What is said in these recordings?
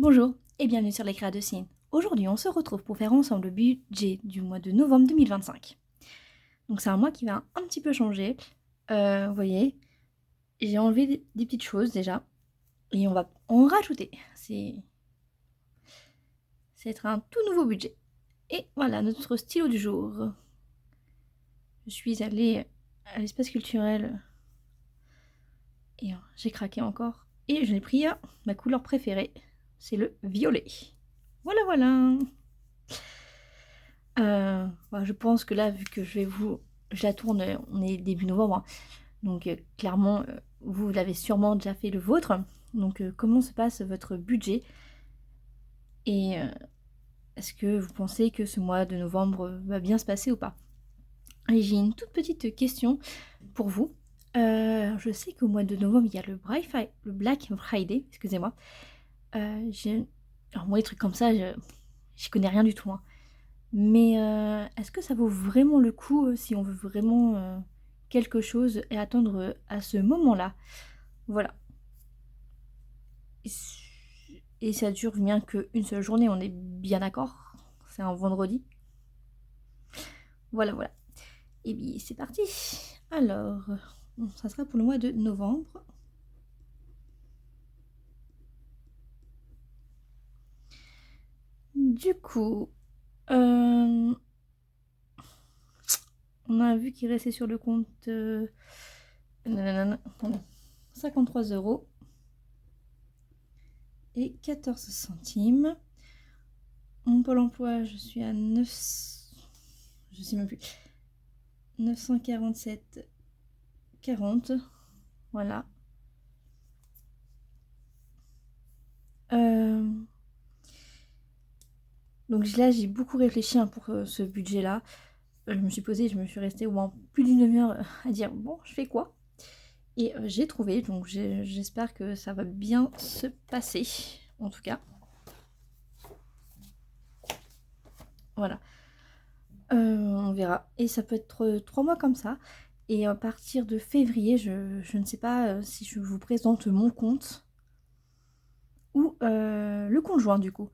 Bonjour et bienvenue sur les Créas de Cine. Aujourd'hui, on se retrouve pour faire ensemble le budget du mois de novembre 2025. Donc c'est un mois qui va un petit peu changer. Vous voyez, j'ai enlevé des petites choses déjà et on va en rajouter. C'est être un tout nouveau budget. Et voilà notre stylo du jour. Je suis allée à l'espace culturel et j'ai craqué encore. Et j'ai pris ma couleur préférée, c'est le violet. Voilà, voilà. Je pense que là, vu que je la tourne, on est début novembre, hein. Donc clairement, vous l'avez sûrement déjà fait le vôtre. Donc comment se passe votre budget? Et est-ce que vous pensez que ce mois de novembre va bien se passer ou pas? Et j'ai une toute petite question pour vous. Je sais qu'au mois de novembre, il y a le Black Friday, excusez-moi. Alors moi, les trucs comme ça, j'y connais rien du tout, hein. Mais est-ce que ça vaut vraiment le coup si on veut vraiment quelque chose et attendre à ce moment-là? Voilà. Et ça dure bien qu'une seule journée, on est bien d'accord? C'est un vendredi. Voilà, voilà. Et bien, c'est parti. Alors, ça sera pour le mois de novembre. Du coup, on a vu qu'il restait sur le compte 53 euros et 14 centimes. Mon Pôle emploi, je suis à 9... Je sais même plus. 947,40. Voilà. Donc là, j'ai beaucoup réfléchi pour ce budget-là. Je me suis posée, je me suis restée au moins plus d'une demi-heure à dire bon, je fais quoi? Et j'ai trouvé, donc j'espère que ça va bien se passer, en tout cas. Voilà. On verra. Et ça peut être 3 mois comme ça. Et à partir de février, je ne sais pas si je vous présente mon compte ou le conjoint du coup.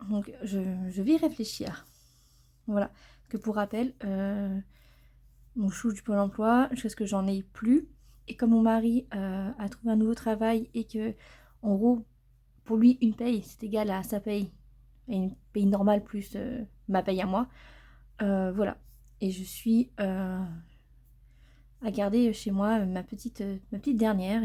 Donc je vais y réfléchir. Voilà. Parce que pour rappel, mon chou du Pôle emploi, jusqu'à ce que j'en ai plus. Et comme mon mari a trouvé un nouveau travail et que, en gros, pour lui, une paye, c'est égal à sa paye. Et une paye normale plus ma paye à moi. Voilà. Et je suis à garder chez moi ma petite dernière.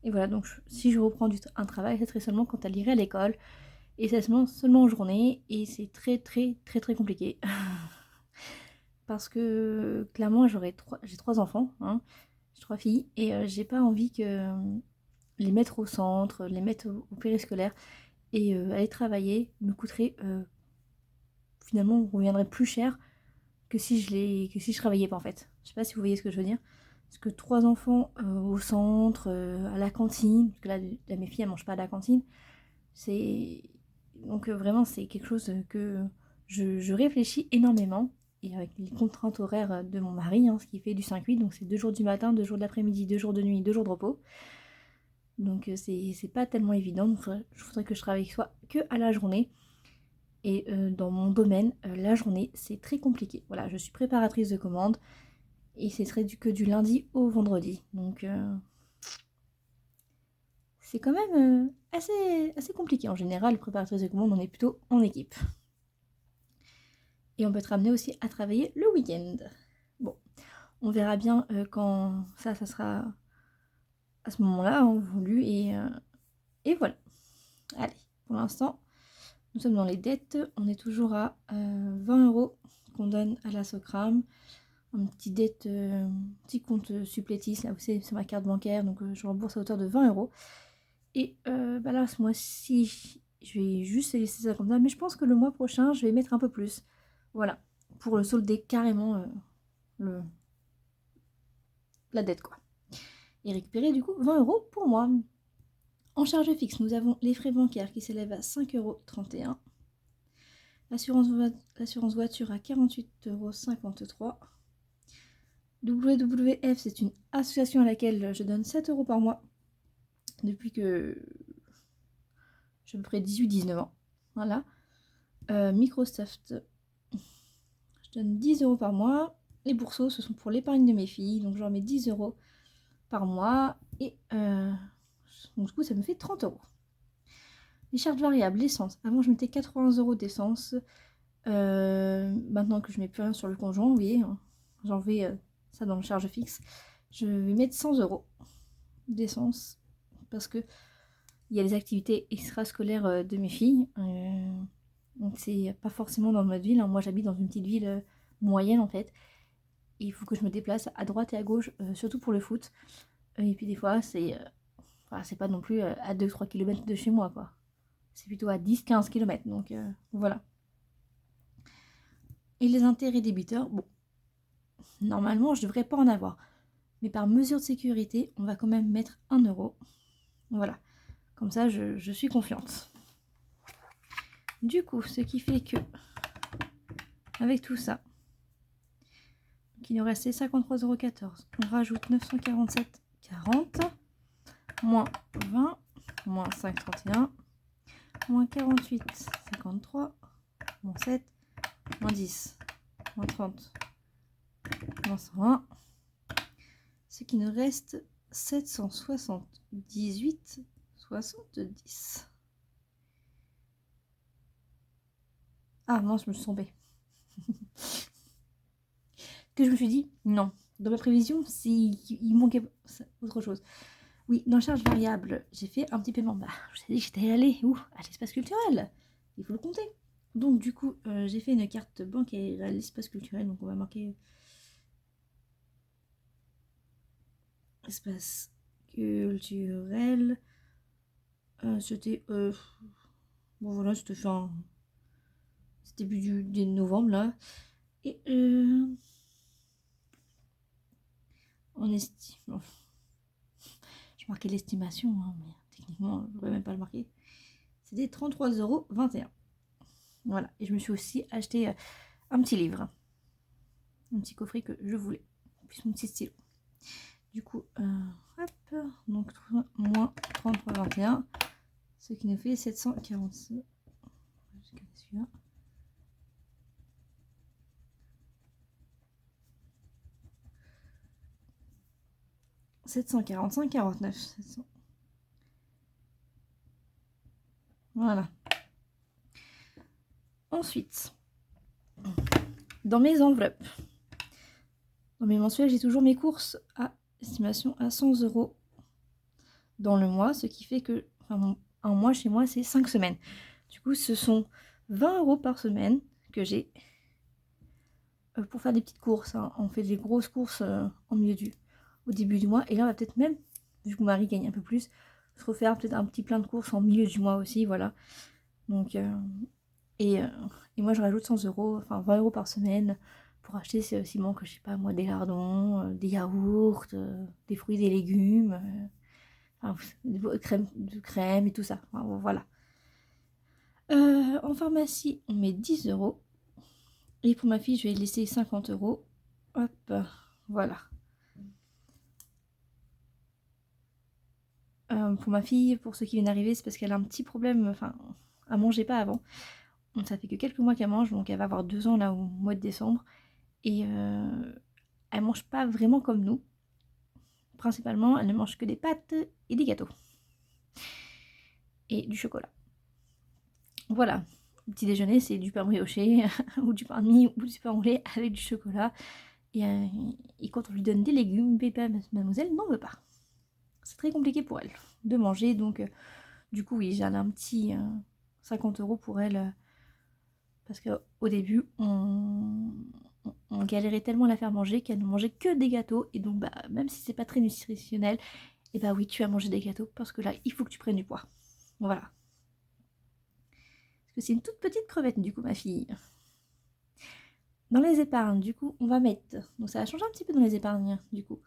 Et voilà, donc si je reprends un travail, ce serait seulement quand elle irait à l'école. Et c'est seulement en journée. Et c'est très très très très compliqué. Parce que clairement, j'ai 3 enfants, hein, j'ai 3 filles. Et j'ai pas envie que les mettre au centre, les mettre au périscolaire. Et aller travailler me coûterait finalement reviendrait plus cher que si je travaillais pas en fait. Je sais pas si vous voyez ce que je veux dire. Parce que 3 enfants au centre, à la cantine, parce que là mes filles elles mangent pas à la cantine, c'est donc vraiment c'est quelque chose que je réfléchis énormément. Et avec les contraintes horaires de mon mari, hein, ce qui fait du 5-8, donc c'est 2 jours du matin, 2 jours de l'après-midi, 2 jours de nuit, 2 jours de repos. Donc c'est pas tellement évident. Donc, je voudrais que je travaille soit que à la journée. Et dans mon domaine, la journée, c'est très compliqué. Voilà, je suis préparatrice de commandes et c'est très que du lundi au vendredi. Donc c'est quand même assez compliqué. En général, préparatrice de commandes, on est plutôt en équipe. Et on peut être amené aussi à travailler le week-end. Bon, on verra bien quand ça sera à ce moment-là, hein, voulu. Et voilà. Allez, pour l'instant, nous sommes dans les dettes. On est toujours à 20 euros qu'on donne à la Socram. Un petit compte supplétif, là où c'est ma carte bancaire, donc je rembourse à hauteur de 20 euros. Et là, ce mois-ci, je vais juste laisser ça comme ça, mais je pense que le mois prochain, je vais mettre un peu plus. Voilà, pour le solder carrément la dette, quoi. Et récupérer du coup 20 euros pour moi. En charge fixe, nous avons les frais bancaires qui s'élèvent à 5,31 €. L'assurance voiture à 48,53 €. WWF, c'est une association à laquelle je donne 7 € par mois depuis que j'ai à peu près 18-19 ans. Voilà. Microsoft, je donne 10 € par mois. Les bourseaux, ce sont pour l'épargne de mes filles. Donc, je leur mets 10 € par mois. Et donc, du coup, ça me fait 30 €. Les charges variables, l'essence. Avant, je mettais 80 € d'essence. Maintenant que je mets plus rien sur le conjoint, vous voyez, hein, j'enlève ça dans le charge fixe. Je vais mettre 100 € d'essence parce que il y a les activités extrascolaires de mes filles. Donc c'est pas forcément dans notre ville. Hein. Moi j'habite dans une petite ville moyenne en fait. Et il faut que je me déplace à droite et à gauche, surtout pour le foot. Et puis des fois c'est pas non plus à 2-3 km de chez moi quoi. C'est plutôt à 10-15 km. Donc voilà. Et les intérêts débiteurs, bon, normalement je devrais pas en avoir. Mais par mesure de sécurité, on va quand même mettre 1 €. Voilà. Comme ça, je suis confiante. Du coup, ce qui fait que, avec tout ça, il nous restait 53,14 €. On rajoute 947,40, moins 20, moins 5,31, moins 48,53, moins 7, moins 10, moins 30, moins 120. Ce qui nous reste 778,70. Ah non, je me suis trompée. Que je me suis dit, non. Dans ma prévision, il manquait autre chose. Oui, dans charge variable, j'ai fait un petit paiement. Bah, je t'ai dit que j'étais allée à l'espace culturel. Il faut le compter. Donc du coup, j'ai fait une carte bancaire à l'espace culturel. Donc on va marquer espace culturel. C'était... bon voilà, c'était fin... C'était début de novembre là. Et on estime... Bon. Je marquais l'estimation, hein, mais techniquement, je ne pourrais même pas le marquer. C'était 33,21 €. Voilà. Et je me suis aussi acheté un petit livre. Un petit coffret que je voulais. Puis mon petit stylo. Du coup, hop. Donc, moins 33,21. Ce qui nous fait 746. Celui-là. 745,49. 700. Voilà. Ensuite, dans mes enveloppes, dans mes mensuels, j'ai toujours mes courses à estimation à 100 € dans le mois, ce qui fait que un mois chez moi, c'est 5 semaines. Du coup, ce sont 20 € par semaine que j'ai pour faire des petites courses. Hein. On fait des grosses courses au début du mois. Et là, on va peut-être même, vu que mon mari gagne un peu plus, se refaire peut-être un petit plein de courses en milieu du mois aussi. Voilà. Donc, et moi, je rajoute 100 €, enfin 20 € par semaine pour acheter s'il manque, je sais pas moi, des lardons, des yaourts, des fruits, des légumes, de crème et tout ça. Enfin, voilà. En pharmacie, on met 10 €. Et pour ma fille, je vais laisser 50 €. Hop, voilà. Pour ma fille, pour ceux qui viennent d'arriver, c'est parce qu'elle a un petit problème, enfin, elle mangeait pas avant. Donc ça fait que quelques mois qu'elle mange, donc elle va avoir 2 ans là au mois de décembre. Et elle mange pas vraiment comme nous. Principalement, elle ne mange que des pâtes et des gâteaux. Et du chocolat. Voilà. Petit déjeuner, c'est du pain brioché, ou du pain de mie, ou du pain au lait avec du chocolat. Et quand on lui donne des légumes, Pépé, mademoiselle n'en veut pas. C'est très compliqué pour elle de manger. Donc, du coup, oui, j'ai un petit 50 € pour elle. Parce qu'au début, on galérait tellement à la faire manger qu'elle ne mangeait que des gâteaux. Et donc, bah, même si c'est pas très nutritionnel, et bah oui, tu vas manger des gâteaux parce que là, il faut que tu prennes du poids. Voilà. Parce que c'est une toute petite crevette, du coup, ma fille. Dans les épargnes, du coup, on va mettre... Donc, ça va changer un petit peu dans les épargnes, du coup.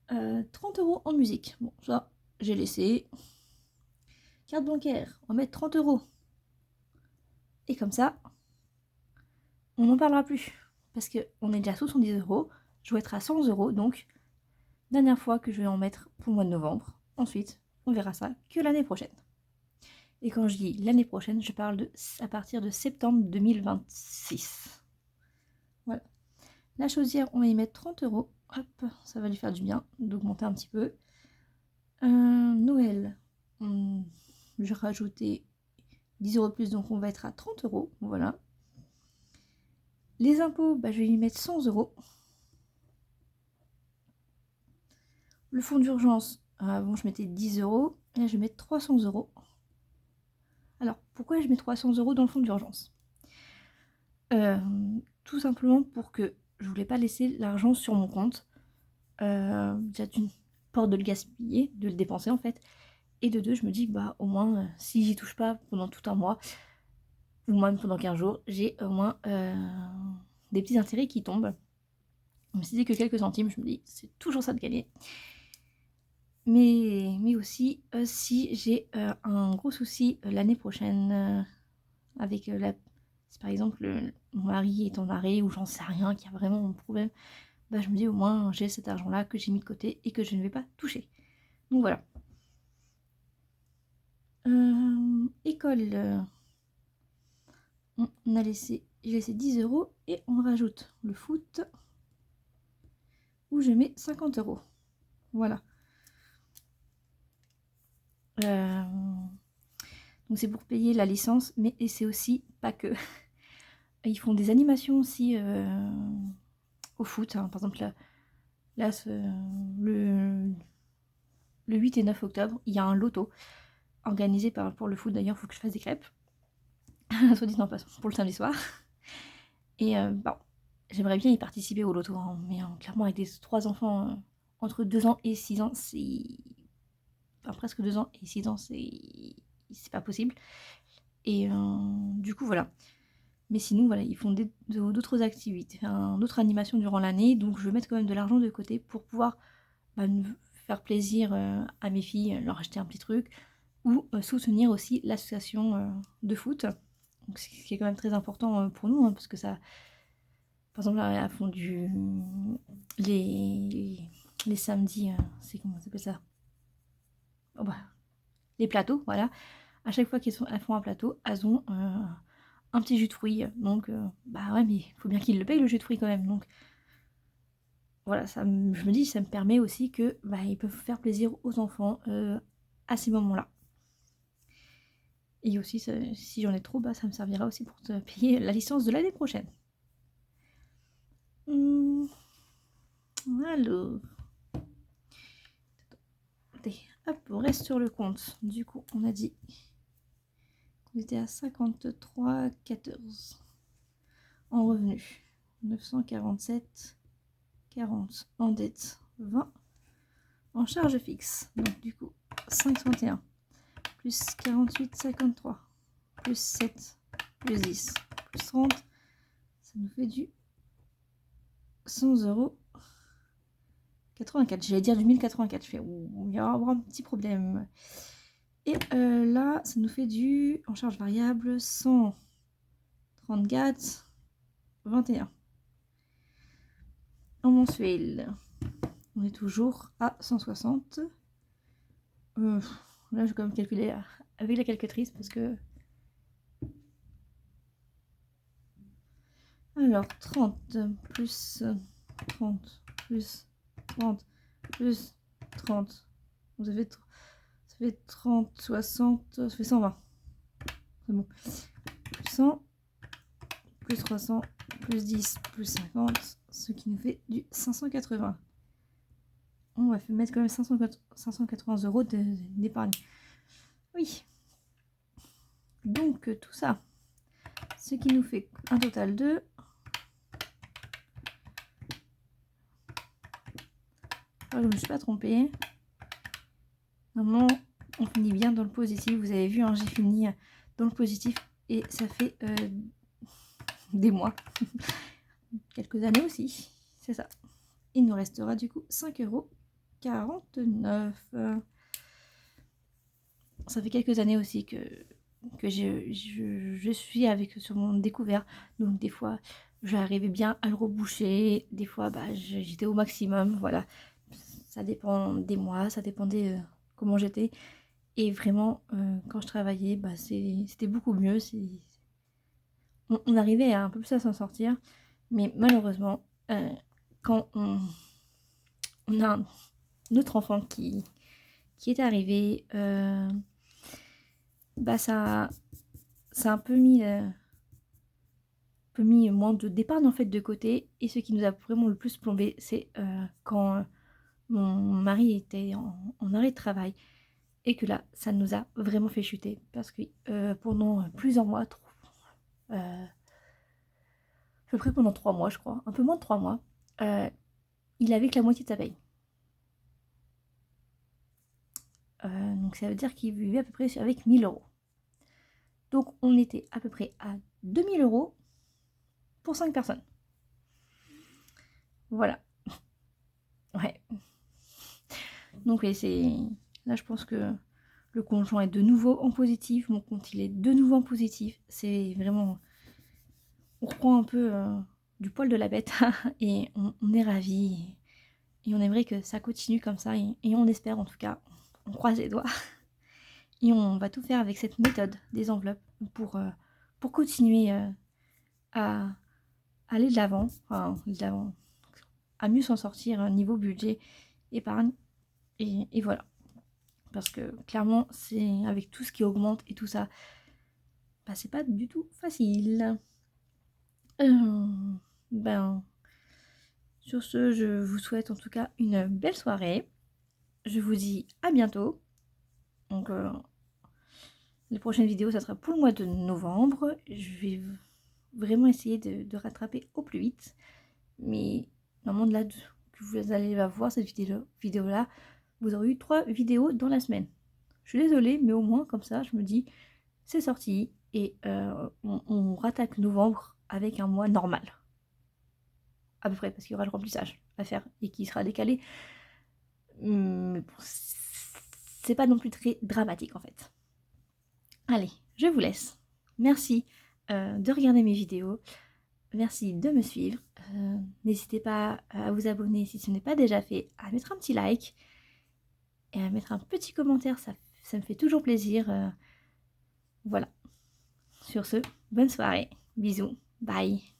30 € en musique. Bon, ça, j'ai laissé. Carte bancaire, on va mettre 30 €. Et comme ça, on n'en parlera plus. Parce qu'on est déjà sous 110 €. Je vais être à 100 €. Donc, dernière fois que je vais en mettre pour le mois de novembre. Ensuite, on verra ça que l'année prochaine. Et quand je dis l'année prochaine, je parle de à partir de septembre 2026. Voilà. La chaudière, on va y mettre 30 €. Hop, ça va lui faire du bien d'augmenter un petit peu. Noël, je rajoutais 10 € plus, donc on va être à 30 €. Voilà. Les impôts, je vais lui mettre 100 €. Le fonds d'urgence, avant je mettais 10 €. Là, je vais mettre 300 €. Alors, pourquoi je mets 300 € dans le fonds d'urgence? Tout simplement pour que je voulais pas laisser l'argent sur mon compte. Déjà d'une peur de le gaspiller, de le dépenser en fait. Et de deux, je me dis au moins, si j'y touche pas pendant tout un mois, ou même pendant 15 jours, j'ai au moins des petits intérêts qui tombent. Même si c'est que quelques centimes, je me dis, c'est toujours ça de gagner. Mais aussi, si j'ai un gros souci l'année prochaine, avec si par exemple mon mari est en arrêt ou j'en sais rien, qu'il y a vraiment un problème, je me dis au moins j'ai cet argent-là que j'ai mis de côté et que je ne vais pas toucher. Donc voilà. École, j'ai laissé 10 € et on rajoute le foot où je mets 50 €. Voilà. Donc c'est pour payer la licence, mais et c'est aussi pas que. Ils font des animations aussi au foot. Par exemple, là le 8 et 9 octobre, il y a un loto organisé pour le foot. D'ailleurs, il faut que je fasse des crêpes. Soit dit en passant, pour le samedi soir. Et j'aimerais bien y participer au loto, hein, mais clairement avec des 3 enfants entre 2 ans et 6 ans, c'est... Enfin, presque 2 ans et 6 ans, c'est pas possible. Et du coup, voilà. Mais sinon, voilà, ils font d'autres activités, d'autres animations durant l'année, donc je vais mettre quand même de l'argent de côté pour pouvoir faire plaisir à mes filles, leur acheter un petit truc, ou soutenir aussi l'association de foot. Donc, ce qui est quand même très important pour nous, hein, parce que ça... Par exemple, là, elles font les samedis, c'est comment ça s'appelle ça? Les plateaux, voilà. À chaque fois qu'elles font un plateau, elles ont un petit jus de fruits. Donc, ouais, mais il faut bien qu'ils le payent, le jus de fruits, quand même. Donc, voilà, je me dis, ça me permet aussi que ils peuvent faire plaisir aux enfants à ces moments-là. Et aussi, si j'en ai trop, ça me servira aussi pour te payer la licence de l'année prochaine. Alors... Hop, on reste sur le compte. Du coup, on a dit qu'on était à 53,14 en revenu. 947,40 en dette. 20 en charge fixe. Donc du coup, 5,31 plus 48,53 plus 7 plus 10 plus 30. Ça nous fait du 100 € 84. J'allais dire du 1084. Je fais, il va y avoir un petit problème. Et là, ça nous fait du, en charge variable, 134, 21. En mensuel, on est toujours à 160. Là, je vais quand même calculer avec la calculatrice parce que... Alors, 30 plus 30 plus 30 plus 30. Ça fait 30, 60, ça fait 120. C'est bon. 100 plus 300 plus 10 plus 50, ce qui nous fait du 580. On va mettre quand même 580 € d'épargne. Oui. Donc tout ça, ce qui nous fait un total de... je ne me suis pas trompée. Normalement, on finit bien dans le positif. Vous avez vu, hein, j'ai fini dans le positif et ça fait des mois. Quelques années aussi. C'est ça. Il nous restera du coup 5,49 €. Ça fait quelques années aussi que je suis sur mon découvert. Donc des fois, j'arrivais bien à le reboucher. Des fois, j'étais au maximum. Voilà. Ça dépend des mois, ça dépendait comment j'étais. Et vraiment, quand je travaillais, bah, c'était beaucoup mieux. On arrivait un peu plus à s'en sortir. Mais malheureusement, quand on a un autre enfant qui est arrivé, bah ça a un peu mis moins de d'épargne en fait de côté. Et ce qui nous a vraiment le plus plombé, c'est quand mon mari était en arrêt de travail. Et que là, ça nous a vraiment fait chuter. Parce que pendant plusieurs mois, à peu près pendant 3 mois, je crois, un peu moins de 3 mois, euh, il avait que la moitié de sa paye. Donc ça veut dire qu'il vivait à peu près avec 1 000 euros. Donc on était à peu près à 2 000 euros pour 5 personnes. Voilà. Ouais. Donc oui, là je pense que le conjoint est de nouveau en positif, mon compte il est de nouveau en positif. C'est vraiment... On reprend un peu du poil de la bête et on est ravis. Et on aimerait que ça continue comme ça. Et on espère en tout cas, on croise les doigts. Et on va tout faire avec cette méthode des enveloppes pour continuer à aller de l'avant. Enfin, de l'avant, à mieux s'en sortir niveau budget, épargne. Et voilà. Parce que clairement, c'est avec tout ce qui augmente et tout ça, bah, c'est pas du tout facile. Ben, sur ce, je vous souhaite en tout cas une belle soirée. Je vous dis à bientôt. Donc, les prochaines vidéos, ça sera pour le mois de novembre. Je vais vraiment essayer de rattraper au plus vite. Mais normalement, là que vous allez voir cette vidéo-là, vous aurez eu 3 vidéos dans la semaine. Je suis désolée, mais au moins, comme ça, je me dis, c'est sorti. Et on rattaque novembre avec un mois normal. À peu près, parce qu'il y aura le remplissage à faire et qui sera décalé. Mais bon, c'est pas non plus très dramatique en fait. Allez, je vous laisse. Merci de regarder mes vidéos. Merci de me suivre. N'hésitez pas à vous abonner si ce n'est pas déjà fait, à mettre un petit like et à mettre un petit commentaire, ça me fait toujours plaisir. Voilà. Sur ce, bonne soirée. Bisous. Bye.